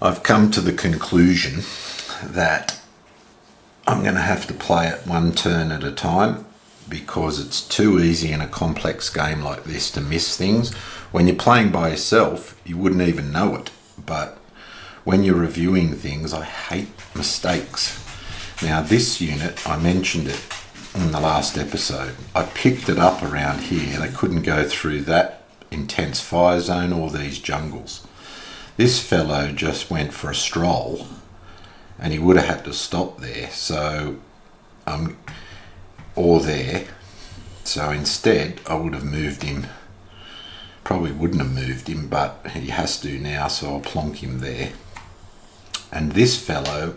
I've come to the conclusion that I'm going to have to play it one turn at a time, because it's too easy in a complex game like this to miss things. When you're playing by yourself, you wouldn't even know it, but when you're reviewing things, I hate mistakes. Now this unit, I mentioned it in the last episode. I picked it up around here. They couldn't go through that intense fire zone or these jungles. This fellow just went for a stroll and he would have had to stop there, or there. So instead I would have moved him. Probably wouldn't have moved him, but he has to now, so I'll plonk him there. And this fellow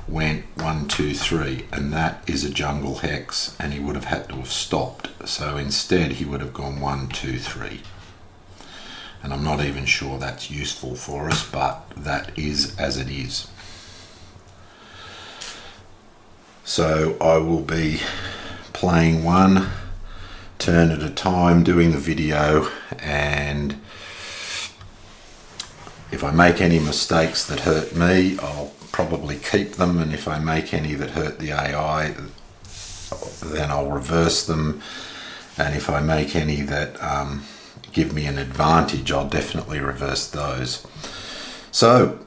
went 1, 2, 3, and that is a jungle hex, and he would have had to have stopped. So instead he would have gone 1, 2, 3. And I'm not even sure that's useful for us, but that is as it is. So I will be playing one turn at a time, doing the video, and if I make any mistakes that hurt me, I'll probably keep them, and if I make any that hurt the AI, then I'll reverse them, and if I make any that give me an advantage, I'll definitely reverse those. So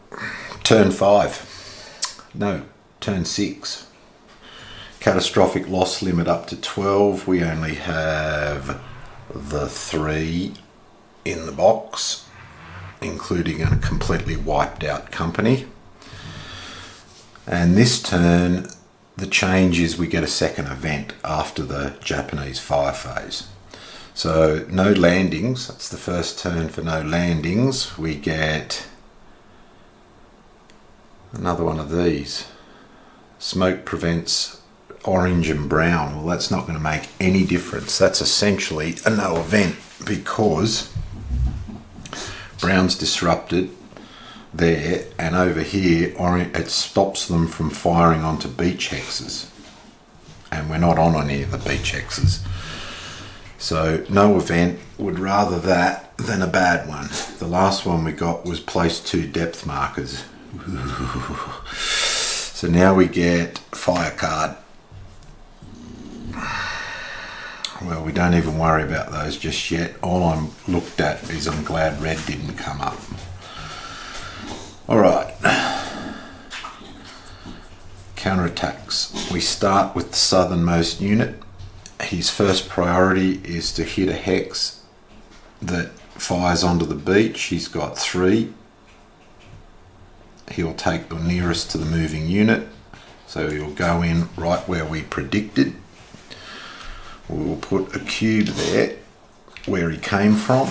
turn 6. Catastrophic loss limit up to 12. We only have the 3 in the box, including a completely wiped out company. And this turn, the change is we get a second event after the Japanese fire phase. So no landings, that's the first turn for no landings. We get another one of these. Smoke prevents orange and brown. Well, that's not going to make any difference. That's essentially a no event, because brown's disrupted there, and over here it stops them from firing onto beach hexes, and we're not on any of the beach hexes. So no event. Would rather that than a bad one. The last one we got was place 2 depth markers. So now we get fire card. Well, we don't even worry about those just yet. All I'm looked at is I'm glad red didn't come up. Alright. Counterattacks. We start with the southernmost unit. His first priority is to hit a hex that fires onto the beach. He's got 3. He'll take the nearest to the moving unit. So he'll go in right where we predicted. We'll put a cube there where he came from.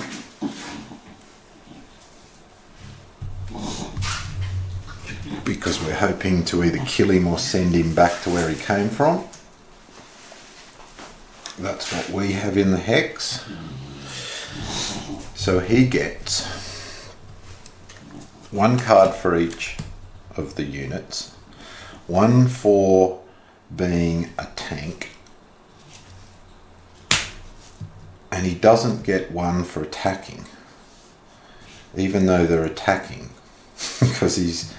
Because we're hoping to either kill him or send him back to where he came from. That's what we have in the hex. So he gets 1 card for each of the units. 1 for being a tank. And he doesn't get 1 for attacking, even though they're attacking, because he's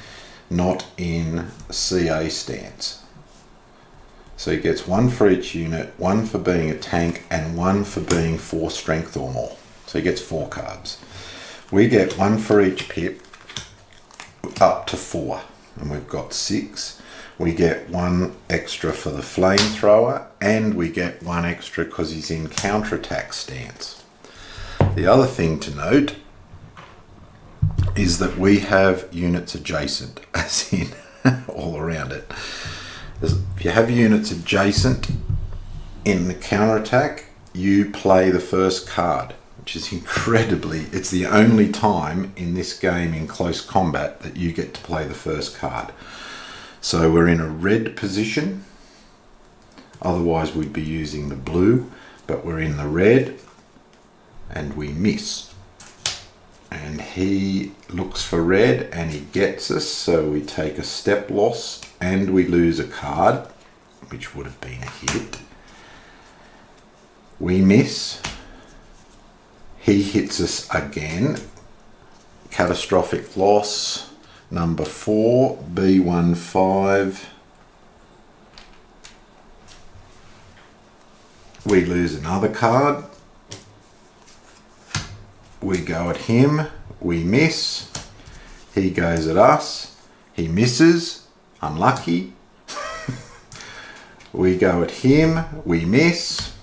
not in CA stance. So he gets 1 for each unit, 1 for being a tank, and 1 for being 4 strength or more. So he gets 4 cards. We get 1 for each pip up to 4, and we've got 6. We get 1 extra for the flamethrower, and we get 1 extra because he's in counterattack stance. The other thing to note is that we have units adjacent, as in all around it. If you have units adjacent in the counterattack, you play the first card, which is it's the only time in this game in close combat that you get to play the first card. So we're in a red position, otherwise we'd be using the blue, but we're in the red and we miss. And he looks for red and he gets us, so we take a step loss and we lose a card, which would have been a hit. We miss. He hits us again. Catastrophic loss. Number 4, B15. We lose another card. We go at him. We miss. He goes at us. He misses. Unlucky. We go at him. We miss.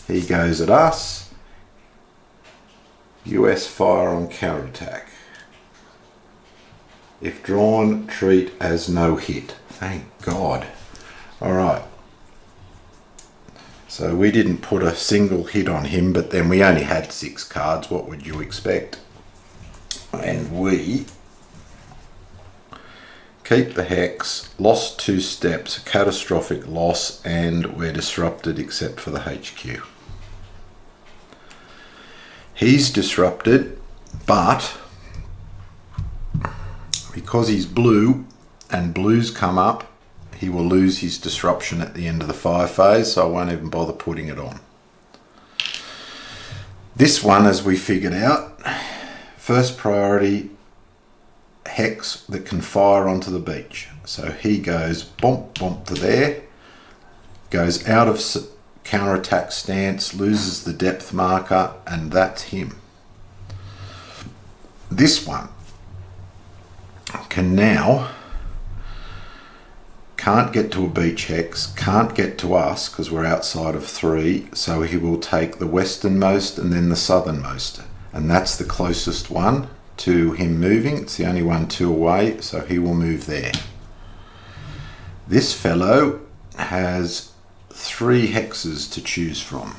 He goes at us. US fire on counterattack. If drawn, treat as no hit. Thank God. Alright. So we didn't put a single hit on him, but then we only had 6 cards. What would you expect? And we keep the hex, lost 2 steps, catastrophic loss, and we're disrupted except for the HQ. He's disrupted, but because he's blue and blues come up, he will lose his disruption at the end of the fire phase, so I won't even bother putting it on. This one, as we figured out, first priority hex that can fire onto the beach. So he goes bump bump to there, goes out of counterattack stance, loses the depth marker, and that's him. This one can now, can't get to a beach hex, can't get to us because we're outside of 3, so he will take the westernmost and then the southernmost, and that's the closest one to him moving. It's the only one 2 away, so he will move there. This fellow has 3 hexes to choose from.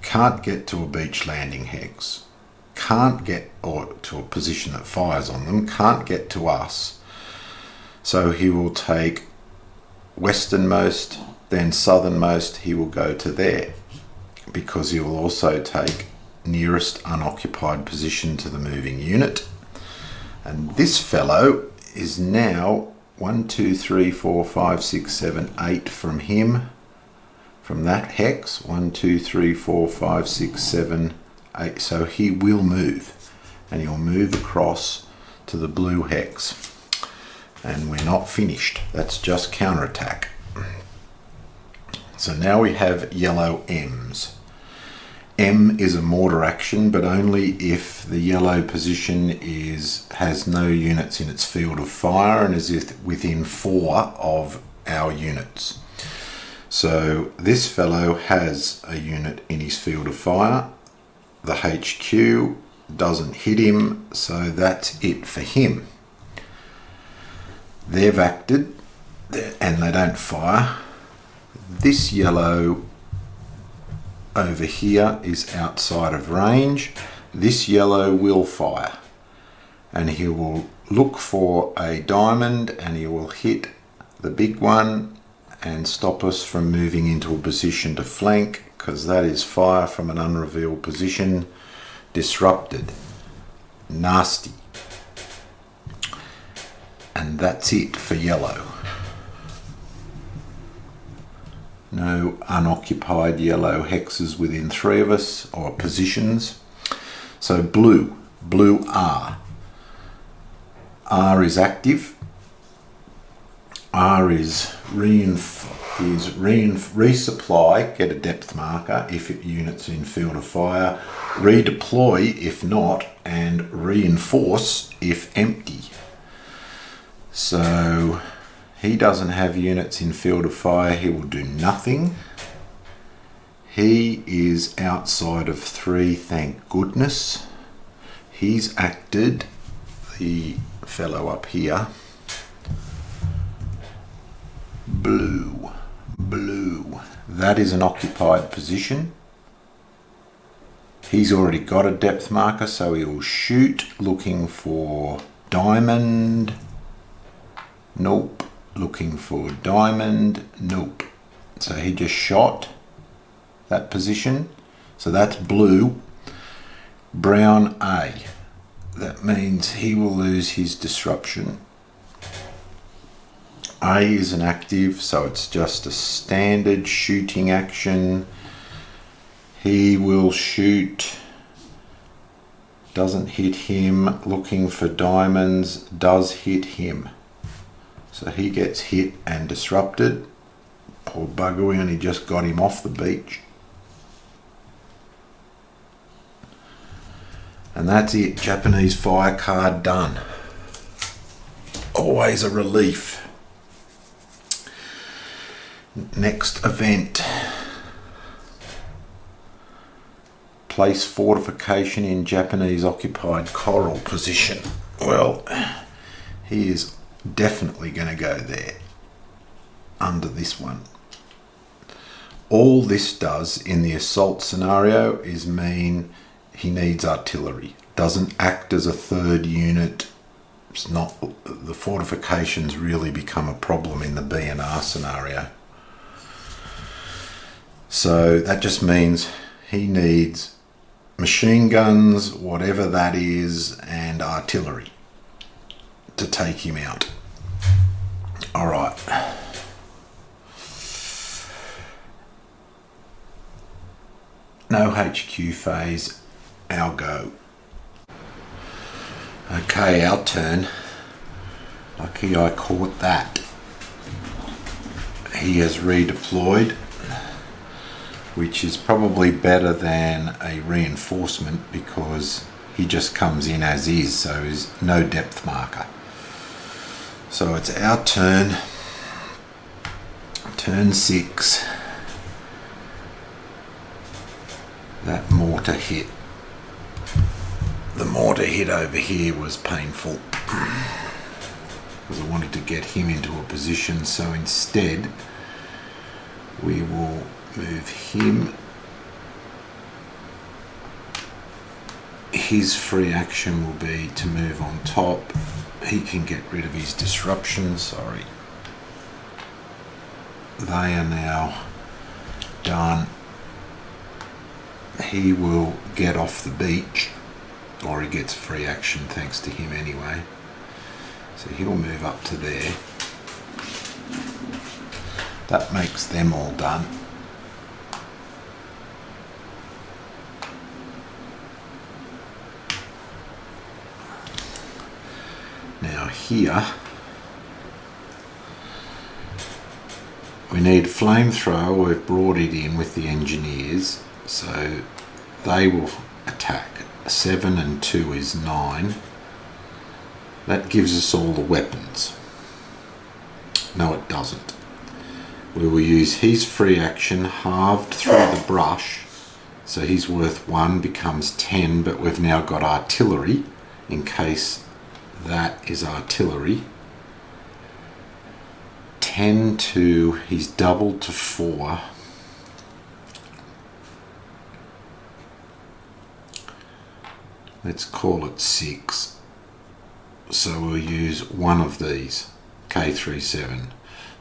Can't get to a beach landing hex, can't get or to a position that fires on them, can't get to us, so he will take westernmost, then southernmost. He will go to there because he will also take nearest unoccupied position to the moving unit. And this fellow is now 1, 2, 3, 4, 5, 6, 7, 8 from him, from that hex. 1, 2, 3, 4, 5, 6, 7, 8. So he will move, and he'll move across to the blue hex. And we're not finished. That's just counterattack. So now we have yellow M's. M is a mortar action, but only if the yellow position has no units in its field of fire and is within 4 of our units. So this fellow has a unit in his field of fire. The HQ doesn't hit him, so that's it for him. They've acted and they don't fire. This yellow over here is outside of range. This yellow will fire, and he will look for a diamond and he will hit the big one and stop us from moving into a position to flank, because that is fire from an unrevealed position. Disrupted. Nasty. And that's it for yellow. No unoccupied yellow hexes within 3 of us, or positions. So blue R. R is active. R is resupply, get a depth marker if units in field of fire, redeploy if not, and reinforce if empty. So he doesn't have units in field of fire, he will do nothing. He is outside of 3, thank goodness. He's acted, the fellow up here. Blue. That is an occupied position. He's already got a depth marker, so he will shoot looking for diamond. Nope. Looking for diamond. Nope. So he just shot that position. So that's blue. Brown A. That means he will lose his disruption. A is an active, so it's just a standard shooting action. He will shoot Doesn't hit him. Looking for diamonds. Does hit him. So he gets hit and disrupted. Poor bugger, we only just got him off the beach. And that's it. Japanese fire card done. Always a relief. Next event. Place fortification in Japanese occupied coral position. Well, he is definitely going to go there under this one. All this does in the assault scenario is mean he needs artillery. Doesn't act as a third unit. It's not, the fortifications really become a problem in the B&R scenario. So that just means he needs machine guns, whatever that is, and artillery to take him out. All right. No HQ phase, our go. Okay, our turn. Lucky I caught that. He has redeployed, which is probably better than a reinforcement because he just comes in as is, so is no depth marker. So it's our turn. Turn 6. That mortar hit. The mortar hit over here was painful because I wanted to get him into a position, so instead we will move him. His free action will be to move on top. He can get rid of his disruption, sorry. They are now done. He will get off the beach, or he gets free action thanks to him anyway. So he'll move up to there. That makes them all done. Now here, we need flamethrower. We've brought it in with the engineers, so they will attack. 7 and 2 is 9. That gives us all the weapons. No, it doesn't. We will use his free action halved through the brush, so he's worth 1, becomes 10, but we've now got artillery in case that is artillery. 10 to, he's doubled to 4. Let's call it 6. So we'll use one of these, K37.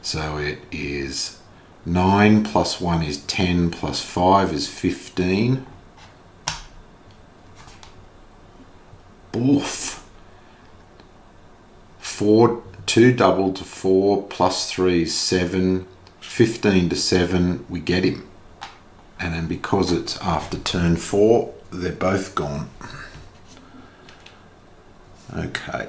So it is 9 plus 1 is 10 plus 5 is 15. Oof. 2 doubled to 4 plus 3 is 7. 15 to 7, we get him. And then because it's after turn 4, they're both gone. Okay,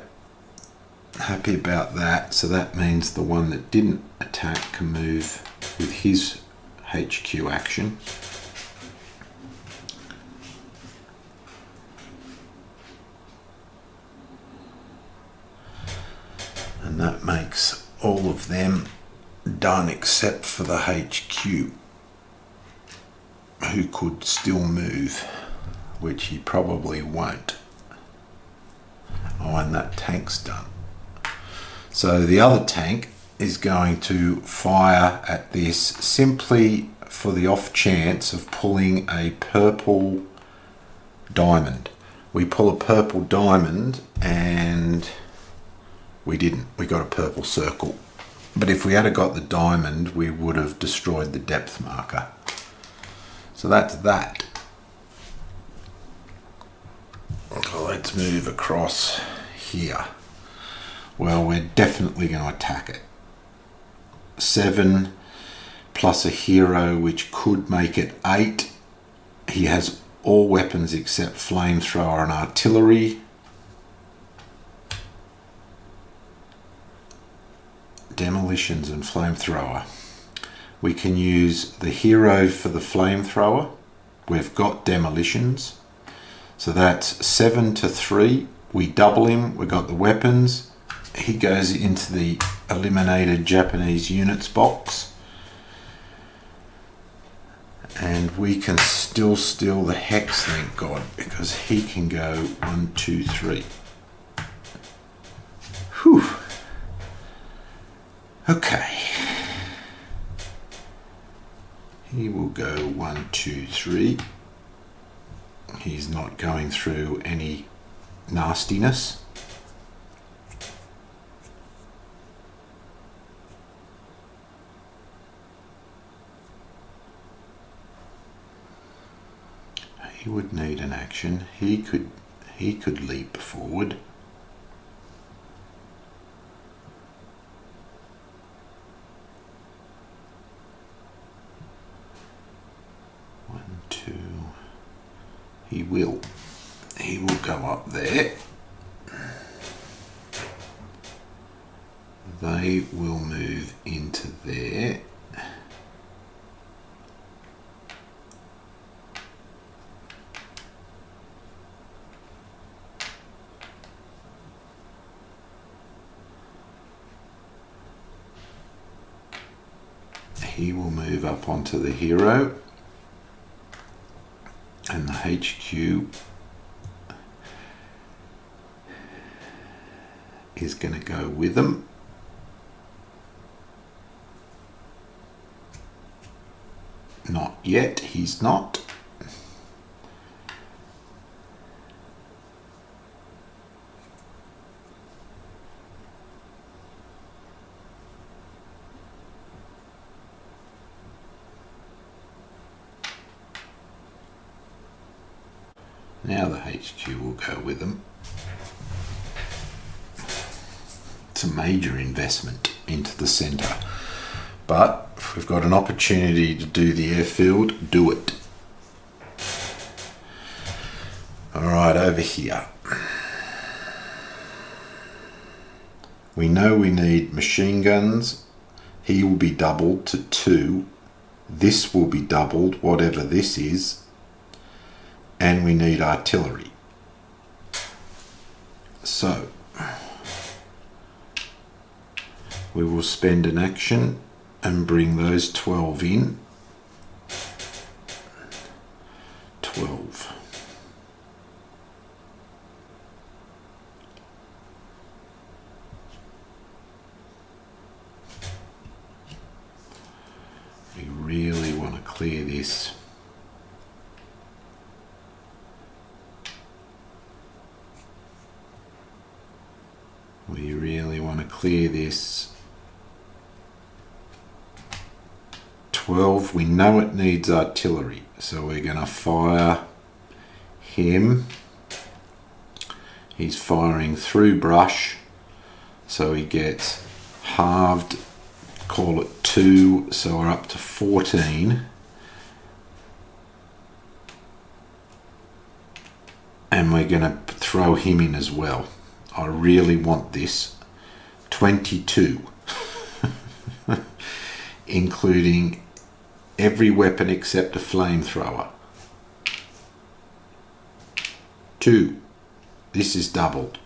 happy about that. So that means the one that didn't attack can move with his HQ action. And that makes all of them done except for the HQ, who could still move, which he probably won't. Oh, and that tank's done. So the other tank is going to fire at this simply for the off chance of pulling a purple diamond. We pull a purple diamond and we didn't. We got a purple circle. But if we had got the diamond, we would have destroyed the depth marker. So that's that. Let's move across here. Well, we're definitely going to attack it. 7 plus a hero, which could make it 8. He has all weapons except flamethrower and artillery. Demolitions and flamethrower. We can use the hero for the flamethrower. We've got demolitions. So that's 7 to 3. We double him. We've got the weapons. He goes into the eliminated Japanese units box. And we can still steal the hex, thank God, because he can go 1, 2, 3. Whew. Okay. He will go 1, 2, 3. He's not going through any nastiness. He would need an action. He could leap forward. He will go up there. They will move into there. He will move up onto the hero. And the HQ is going to go with them. Not yet, he's not. Now the HQ will go with them. It's a major investment into the centre. But if we've got an opportunity to do the airfield, do it. Alright, over here. We know we need machine guns. He will be doubled to 2. This will be doubled, whatever this is. And we need artillery. So we will spend an action and bring those 12 in. 12. We really want to clear this. We really want to clear this. 12, we know it needs artillery, so we're going to fire him. He's firing through brush, so he gets halved, call it 2, so we're up to 14. And we're going to throw him in as well. I really want this. 22. Including every weapon except a flamethrower. 2. This is doubled.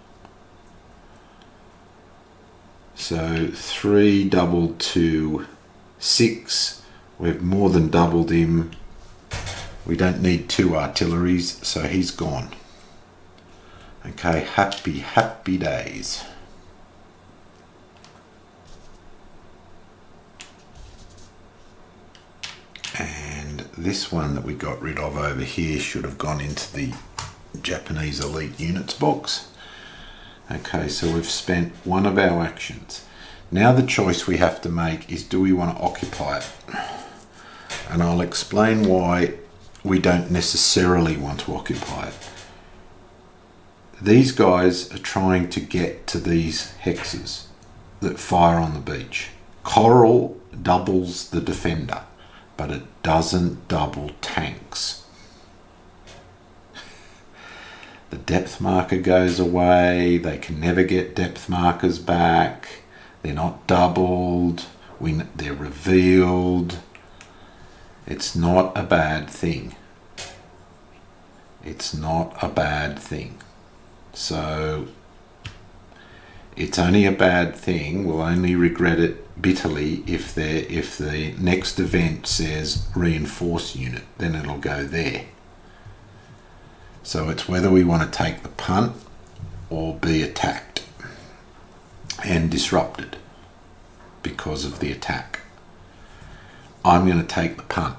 So 3 doubled to 6. We've more than doubled him. We don't need 2 artilleries, so he's gone. Okay, happy days. And this one that we got rid of over here should have gone into the Japanese elite units box. Okay, so we've spent one of our actions. Now the choice we have to make is, do we want to occupy it? And I'll explain why we don't necessarily want to occupy it. These guys are trying to get to these hexes that fire on the beach. Coral doubles the defender, but it doesn't double tanks. the depth marker goes away. They can never get depth markers back. They're not doubled. They're revealed. It's not a bad thing. It's not a bad thing. So it's only a bad thing. We'll only regret it bitterly if the next event says reinforce unit, then it'll go there. So it's whether we want to take the punt or be attacked and disrupted because of the attack. I'm going to take the punt.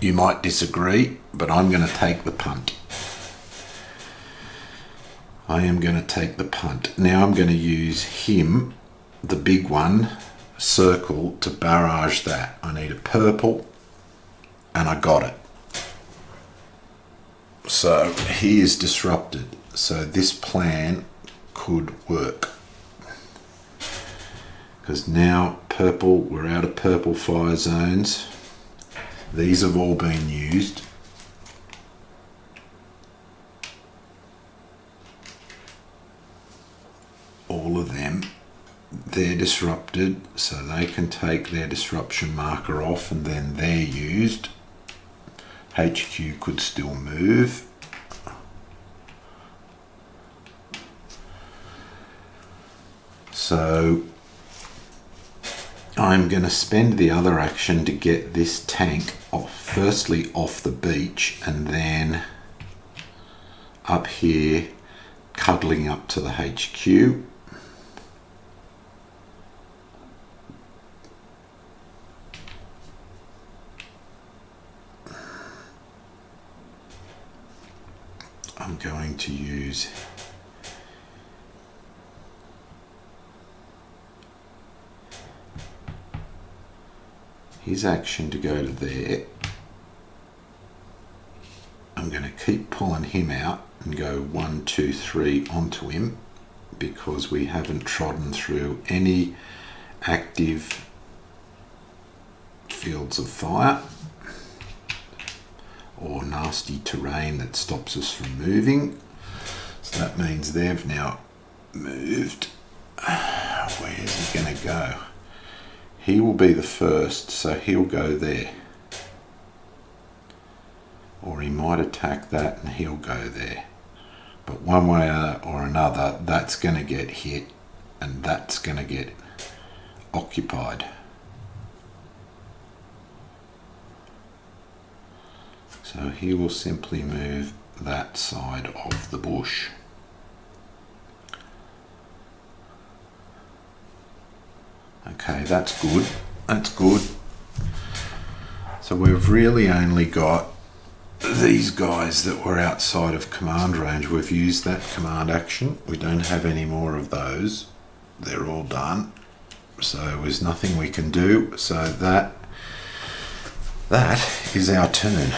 You might disagree, but I'm going to take the punt. I am going to take the punt. Now I'm going to use him, the big one, circle, to barrage that. I need a purple, and I got it. So he is disrupted. So this plan could work. Because now purple, we're out of purple fire zones. These have all been used. All of them, they're disrupted, so they can take their disruption marker off and then they're used. HQ could still move. So I'm going to spend the other action to get this tank off, firstly off the beach and then up here cuddling up to the HQ. I'm going to use his action to go to there. I'm going to keep pulling him out and go 1, 2, 3 onto him because we haven't trodden through any active fields of fire or nasty terrain that stops us from moving. So that means they've now moved. Where's he going to go? He will be the first, so he'll go there. Or he might attack that and he'll go there. But one way or another, that's going to get hit and that's going to get occupied. So he will simply move that side of the bush. Okay, that's good. That's good. So we've really only got these guys that were outside of command range. We've used that command action. We don't have any more of those. They're all done. So there's nothing we can do. So that is our turn.